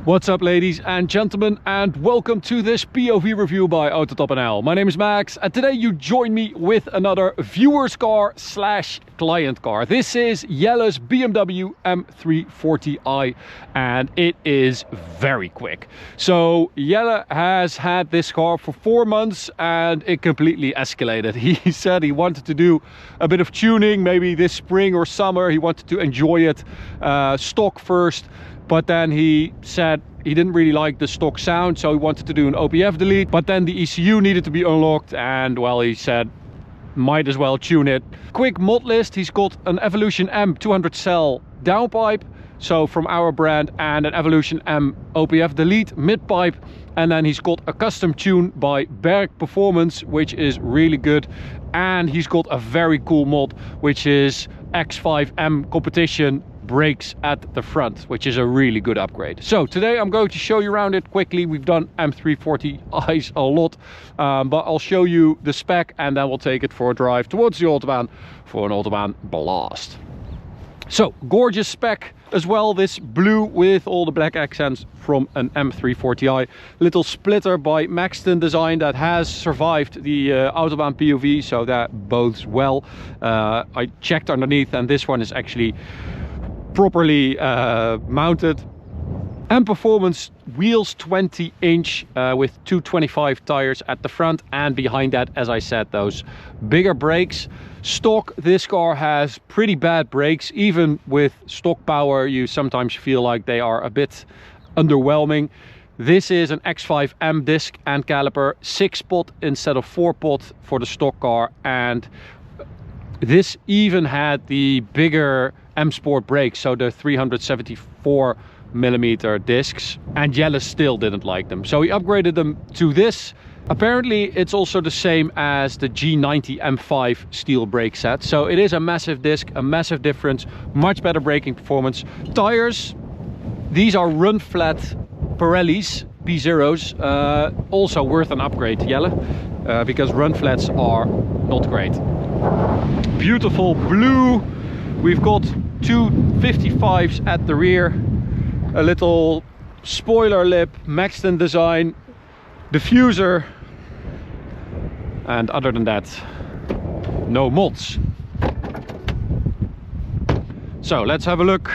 What's up, ladies and gentlemen, and welcome to this POV review by Autobahn. My name is Max, and today you join me with another viewer's car slash client car. This is Jelle's BMW M340i, and it is very quick. So Jelle has had this car for 4 months, and it completely escalated. He said he wanted to do a bit of tuning, maybe this spring or summer. He wanted to enjoy it stock first. But then he said he didn't really like the stock sound, so he wanted to do an OPF delete. But then the ECU needed to be unlocked, and well, he said might as well tune it. Quick mod list: he's got an Evolution M 200 cell downpipe, so from our brand, and an Evolution M OPF delete mid-pipe, and then he's got a custom tune by Berg Performance, which is really good. And he's got a very cool mod, which is X5M competition brakes at the front, which is a really good upgrade. So today I'm going to show you around it quickly. We've done M340i's a lot, but I'll show you the spec, and then we'll take it for a drive towards the Autobahn for an Autobahn blast. So gorgeous spec as well, this blue with all the black accents from an M340i. Little splitter by Maxton Design that has survived the Autobahn POV, so that bodes well. I checked underneath, and this one is actually properly mounted. And performance wheels, 20-inch with 225 tires at the front, and behind that, as I said, those bigger brakes. Stock, this car has pretty bad brakes. Even with stock power, you sometimes feel like they are a bit underwhelming. This is an X5M disc and caliper, 6-pot instead of 4-pot for the stock car, and this even had the bigger M Sport brakes, so the 374mm discs, and Jelle still didn't like them, so he upgraded them to this. Apparently it's also the same as the G90 M5 steel brake set, so it is a massive disc, a massive difference, much better braking performance. Tires, these are run flat Pirellis P0s, also worth an upgrade, Jelle, because run flats are not great. Beautiful blue. We've got two 55s at the rear, a little spoiler lip, Maxton Design, diffuser, and other than that, no mods. So let's have a look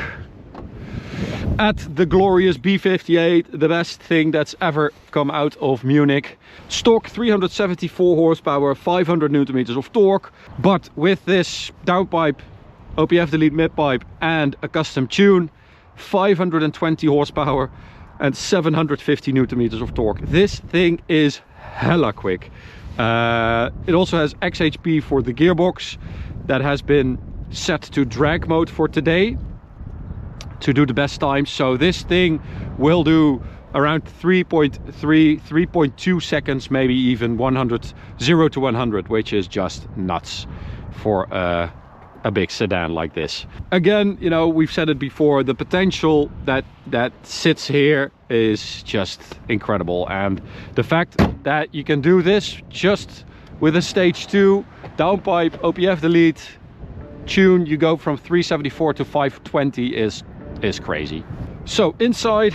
at the glorious B58, the best thing that's ever come out of Munich. Stock 374 horsepower, 500 newton-meters of torque, but with this downpipe, OPF delete mid-pipe, and a custom tune, 520 horsepower and 750 newton-meters of torque. This thing is hella quick. It also has XHP for the gearbox that has been set to drag mode for today to do the best times. So this thing will do around 3.2 seconds, maybe even 0 to 100, which is just nuts for a big sedan like this. Again, you know, we've said it before, the potential that sits here is just incredible, and the fact that you can do this just with a stage 2 downpipe OPF delete tune, you go from 374 to 520 is crazy. So inside,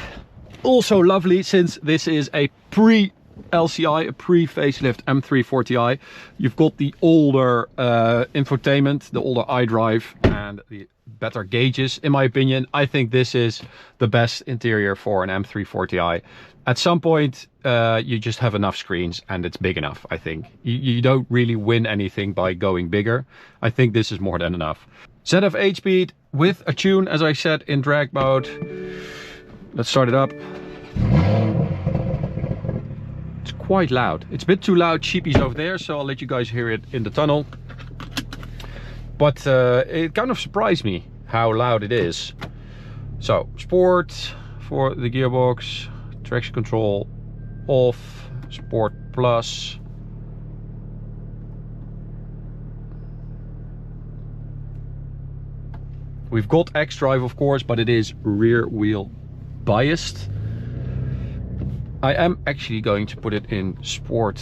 also lovely, since this is a pre-LCI, a pre-facelift M340i. You've got the older infotainment, the older iDrive, and the better gauges. In my opinion, I think this is the best interior for an M340i. At some point, you just have enough screens, and it's big enough, I think. You don't really win anything by going bigger. I think this is more than enough. ZF 8-speed with a tune, as I said, in drag mode. Let's start it up. It's quite loud. It's a bit too loud. Sheepy's over there, so I'll let you guys hear it in the tunnel. But it kind of surprised me how loud it is. So, sport for the gearbox, traction control off, sport plus. We've got X-Drive, of course, but it is rear wheel biased. I am actually going to put it in sport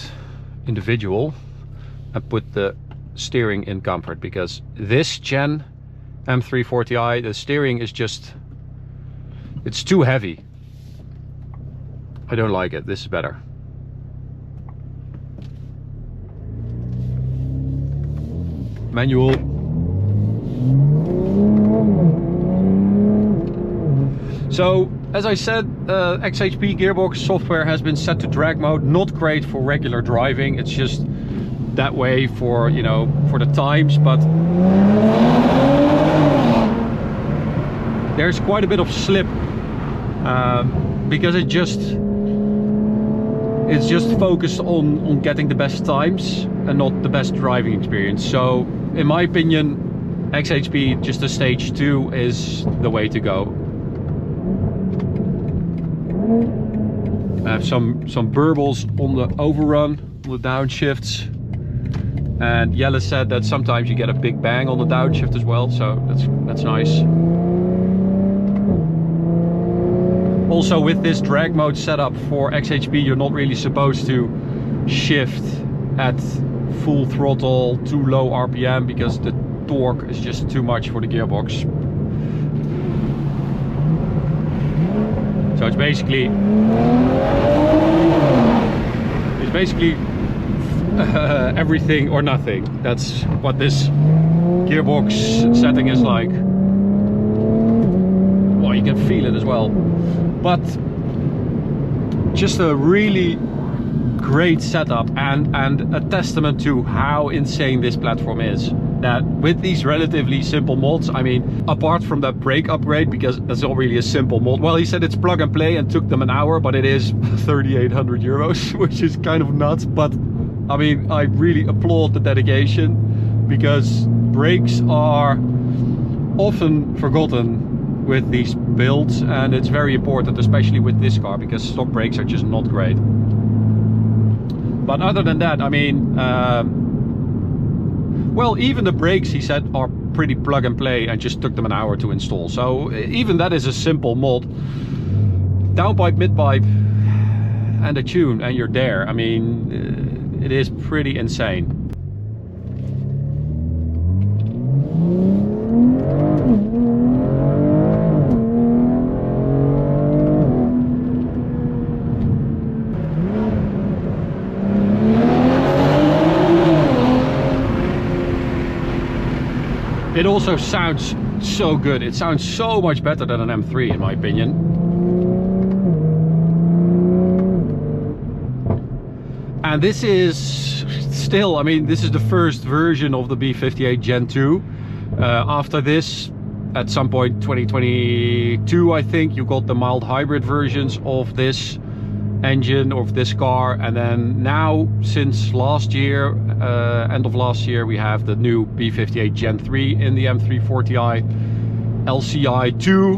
individual and put the steering in comfort, because this gen M340i, the steering is just, it's too heavy. I don't like it. This is better. Manual. So, as I said, XHP gearbox software has been set to drag mode. Not great for regular driving. It's just that way for, you know, for the times, but there's quite a bit of slip because it's just focused on getting the best times and not the best driving experience. So in my opinion, XHP just a stage 2 is the way to go. I have some burbles on the overrun, on the downshifts, and Jelle said that sometimes you get a big bang on the downshift as well, so that's nice. Also, with this drag mode setup for XHP, you're not really supposed to shift at full throttle, too low RPM, because the torque is just too much for the gearbox. So it's basically everything or nothing. That's what this gearbox setting is like. Well, you can feel it as well. But just a really great setup and a testament to how insane this platform is. That with these relatively simple mods, I mean, apart from that brake upgrade, because that's not really a simple mod. Well, he said it's plug and play and took them an hour, but it is 3,800 euros, which is kind of nuts. But I mean, I really applaud the dedication, because brakes are often forgotten with these builds, and it's very important, especially with this car, because stock brakes are just not great. But other than that, I mean, well, even the brakes, he said, are pretty plug and play and just took them an hour to install. So even that is a simple mod. Downpipe, midpipe and a tune and you're there. I mean, it is pretty insane. It also sounds so good. It sounds so much better than an M3 in my opinion. And this is still, I mean, this is the first version of the B58 Gen 2. After this, at some point 2022, I think, you got the mild hybrid versions of this engine, of this car, and then now since last year, end of last year, we have the new B58 Gen 3 in the M340i LCI 2,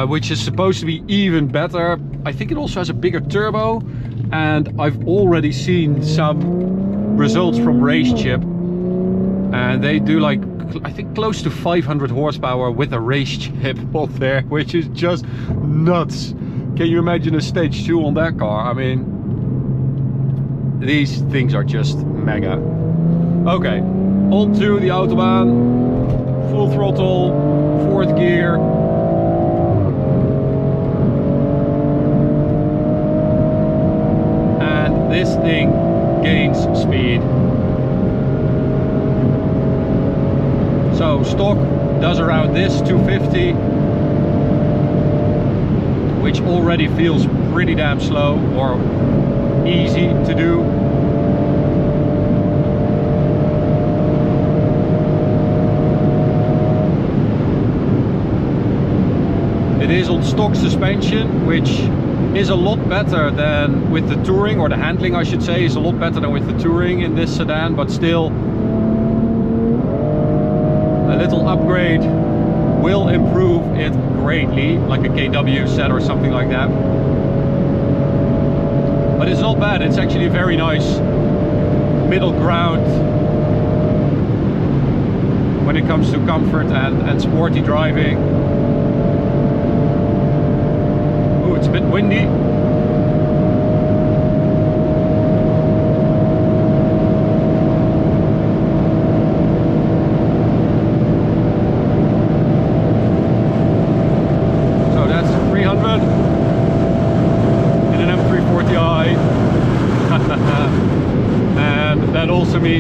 which is supposed to be even better. I think it also has a bigger turbo, and I've already seen some results from RaceChip, and they do like, I think, close to 500 horsepower with a RaceChip on there, which is just nuts. Can you imagine a stage 2 on that car? I mean, these things are just mega. Okay, on to the Autobahn, full throttle, 4th gear. And this thing gains speed. So stock does around this, 250. Which already feels pretty damn slow or easy to do. It is on stock suspension, which is a lot better than with the Touring, or the handling I should say is a lot better than with the Touring in this sedan, but still a little upgrade will improve it greatly, like a KW set or something like that. But it's not bad. It's actually a very nice middle ground when it comes to comfort and sporty driving. Oh, it's a bit windy.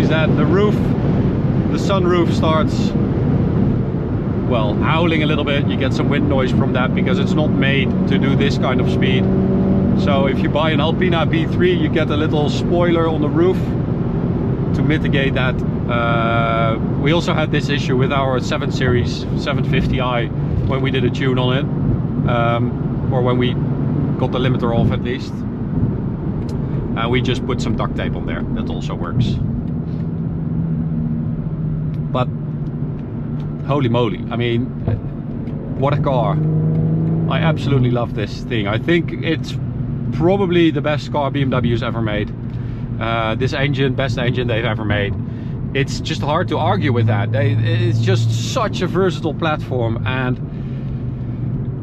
is that the sunroof starts, well, howling a little bit. You get some wind noise from that because it's not made to do this kind of speed. So if you buy an Alpina B3, you get a little spoiler on the roof to mitigate that. We also had this issue with our 7 Series 750i when we did a tune on it, or when we got the limiter off at least. We just put some duct tape on there. That also works. But holy moly, I mean, what a car. I absolutely love this thing. I think it's probably the best car BMW's ever made. This engine, best engine they've ever made. It's just hard to argue with that. It's just such a versatile platform and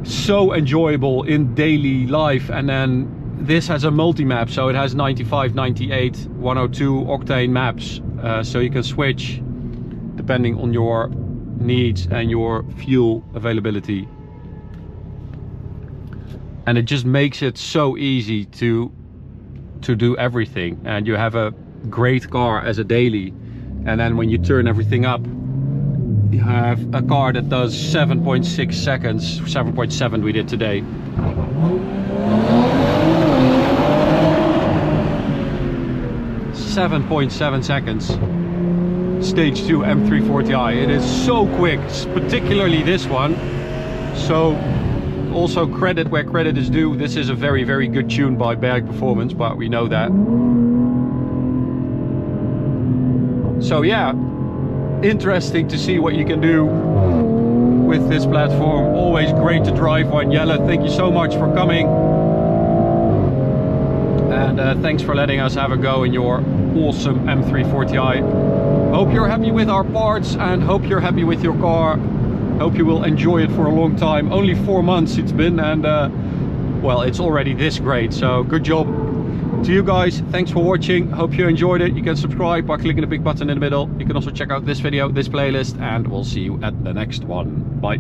so enjoyable in daily life. And then this has a multi-map, so it has 95, 98, 102 octane maps, so you can switch depending on your needs and your fuel availability. And it just makes it so easy to do everything. And you have a great car as a daily, and then when you turn everything up, you have a car that does 7.6 seconds, 7.7 we did today. .7 seconds. Stage 2 M340i. It is so quick, particularly this one. So also credit where credit is due. This is a very, very good tune by Berg Performance, but we know that. So yeah, interesting to see what you can do with this platform. Always great to drive one. Jelle, thank you so much for coming. And thanks for letting us have a go in your awesome M340i. Hope you're happy with our parts and hope you're happy with your car. Hope you will enjoy it for a long time. Only 4 months it's been, and well, it's already this great, so good job to you guys. Thanks for watching. Hope you enjoyed it. You can subscribe by clicking the big button in the middle. You can also check out this video, this playlist, and we'll see you at the next one. Bye.